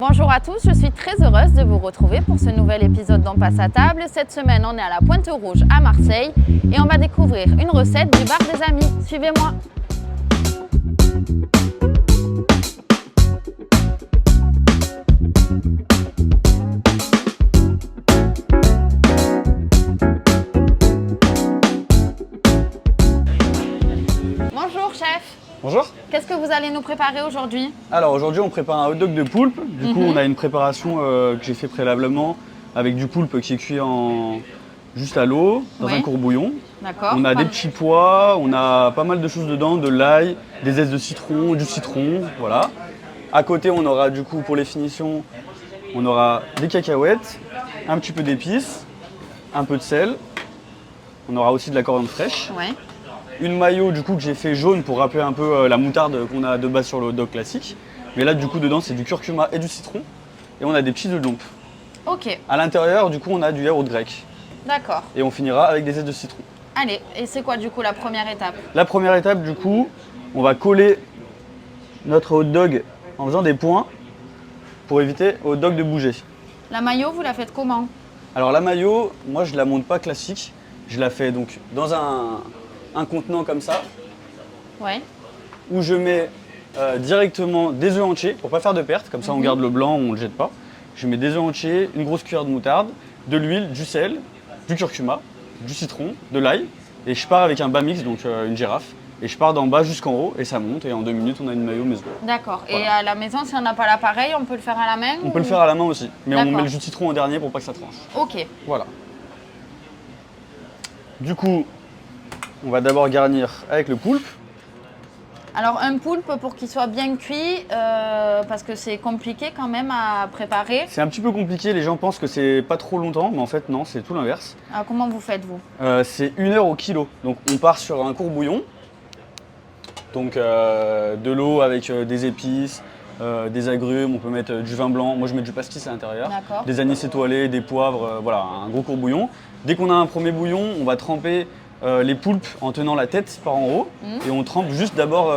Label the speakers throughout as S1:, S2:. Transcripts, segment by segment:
S1: Bonjour à tous, je suis très heureuse de vous retrouver pour ce nouvel épisode d'On passe à table. Cette semaine, on est à la Pointe Rouge à Marseille et on va découvrir une recette du bar des amis. Suivez-moi. Bonjour chef.
S2: Bonjour.
S1: Qu'est-ce que vous allez nous préparer aujourd'hui?
S2: Alors aujourd'hui on prépare un hot dog de poulpe. Du coup on a une préparation que j'ai fait préalablement avec du poulpe qui est cuit juste à l'eau dans un courbouillon.
S1: D'accord.
S2: On a des petits pois, on a pas mal de choses dedans, de l'ail, des zestes de citron, du citron, voilà. À côté on aura du coup pour les finitions, on aura des cacahuètes, un petit peu d'épices, un peu de sel. On aura aussi de la coriandre fraîche.
S1: Ouais.
S2: Une mayo du coup que j'ai fait jaune pour rappeler un peu la moutarde qu'on a de base sur le hot dog classique. Mais là du coup dedans c'est du curcuma et du citron. Et on a des petits œufs de dompe.
S1: Ok.
S2: À l'intérieur du coup on a du yaourt grec.
S1: D'accord.
S2: Et on finira avec des zestes de citron.
S1: Allez, et c'est quoi du coup la première étape?
S2: La première étape du coup, on va coller notre hot dog en faisant des points pour éviter au hot dog de bouger.
S1: La mayo, vous la faites comment?
S2: Alors la mayo, moi je la monte pas classique. Je la fais donc dans un contenant comme ça.
S1: Ouais.
S2: Où je mets directement des œufs entiers pour pas faire de perte, comme ça on garde le blanc, on le jette pas. Je mets des œufs entiers, une grosse cuillère de moutarde, de l'huile, du sel, du curcuma, du citron, de l'ail et je pars avec un bas mix, donc une girafe. Et je pars d'en bas jusqu'en haut et ça monte et en 2 minutes on a une mayo maison.
S1: D'accord.
S2: Voilà.
S1: Et à la maison, si on n'a pas l'appareil, on peut le faire à la main?
S2: On peut le faire à la main aussi, mais on met
S1: D'accord.
S2: le jus de citron en dernier pour pas que ça tranche.
S1: Ok.
S2: Voilà. Du coup, on va d'abord garnir avec le poulpe.
S1: Alors un poulpe pour qu'il soit bien cuit, parce que c'est compliqué quand même à préparer.
S2: C'est un petit peu compliqué, les gens pensent que c'est pas trop longtemps, mais en fait non, c'est tout l'inverse.
S1: Alors comment vous faites vous?
S2: C'est 1 heure au kilo. Donc on part sur un courbouillon. Donc de l'eau avec des épices, des agrumes, on peut mettre du vin blanc. Moi je mets du pastis à l'intérieur.
S1: D'accord.
S2: Des anis étoilés, des poivres, voilà, un gros courbouillon. Dès qu'on a un premier bouillon, on va tremper les poulpes en tenant la tête par en haut. Et on trempe juste d'abord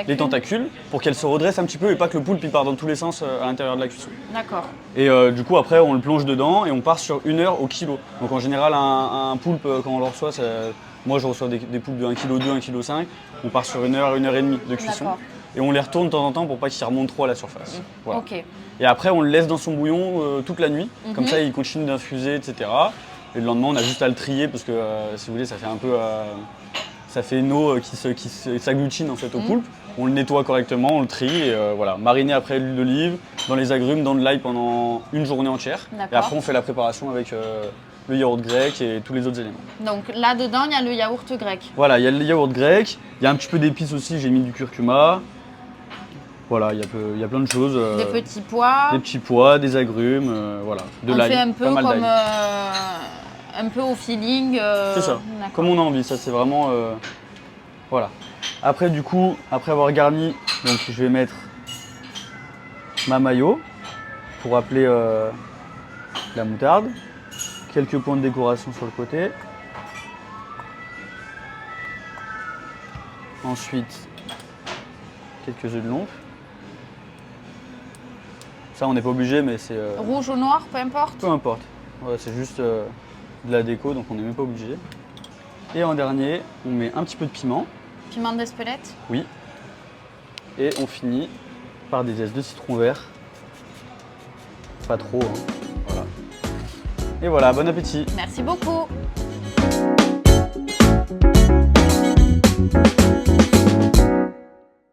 S2: les tentacules pour qu'elles se redressent un petit peu et pas que le poulpe il part dans tous les sens à l'intérieur de la cuisson.
S1: D'accord.
S2: Et du coup après on le plonge dedans et on part sur 1 heure au kilo. Donc en général un poulpe quand on le reçoit, moi je reçois des poulpes de 1,2 kg, 1,5 kg. On part sur 1 heure, 1 heure et demie de cuisson. Et on les retourne de temps en temps pour pas qu'ils remontent trop à la surface. Voilà.
S1: Ok.
S2: Et après on le laisse dans son bouillon toute la nuit. Comme ça il continue d'infuser, etc. Et le lendemain on a juste à le trier parce que si vous voulez ça fait un peu... ça fait une eau qui s'agglutine en fait au poulpe. On le nettoie correctement, on le trie et voilà. Mariné après l'huile d'olive, dans les agrumes, dans de l'ail pendant une journée entière. Et après on fait la préparation avec le yaourt grec et tous les autres éléments.
S1: Donc là-dedans, il y a le yaourt grec.
S2: Voilà, il y a le yaourt grec, il y a un petit peu d'épices aussi, j'ai mis du curcuma. Voilà, il y a plein de choses.
S1: Des petits pois.
S2: Des petits pois, des agrumes, voilà. De l'ail,
S1: on fait un peu
S2: pas mal
S1: comme
S2: d'ail.
S1: un peu au feeling.
S2: C'est ça, comme on a envie, ça c'est vraiment... voilà. Après du coup, après avoir garni, donc je vais mettre ma mayo pour appeler la moutarde. Quelques points de décoration sur le côté. Ensuite, quelques œufs de lompe. Ça on n'est pas obligé mais c'est...
S1: Rouge ou noir, peu importe.
S2: Peu importe. Ouais, c'est juste de la déco donc on n'est même pas obligé. Et en dernier, on met un petit peu de piment.
S1: Piment d'Espelette.
S2: Oui. Et on finit par des zestes de citron vert. Pas trop, hein. Voilà. Et voilà, bon appétit.
S1: Merci beaucoup.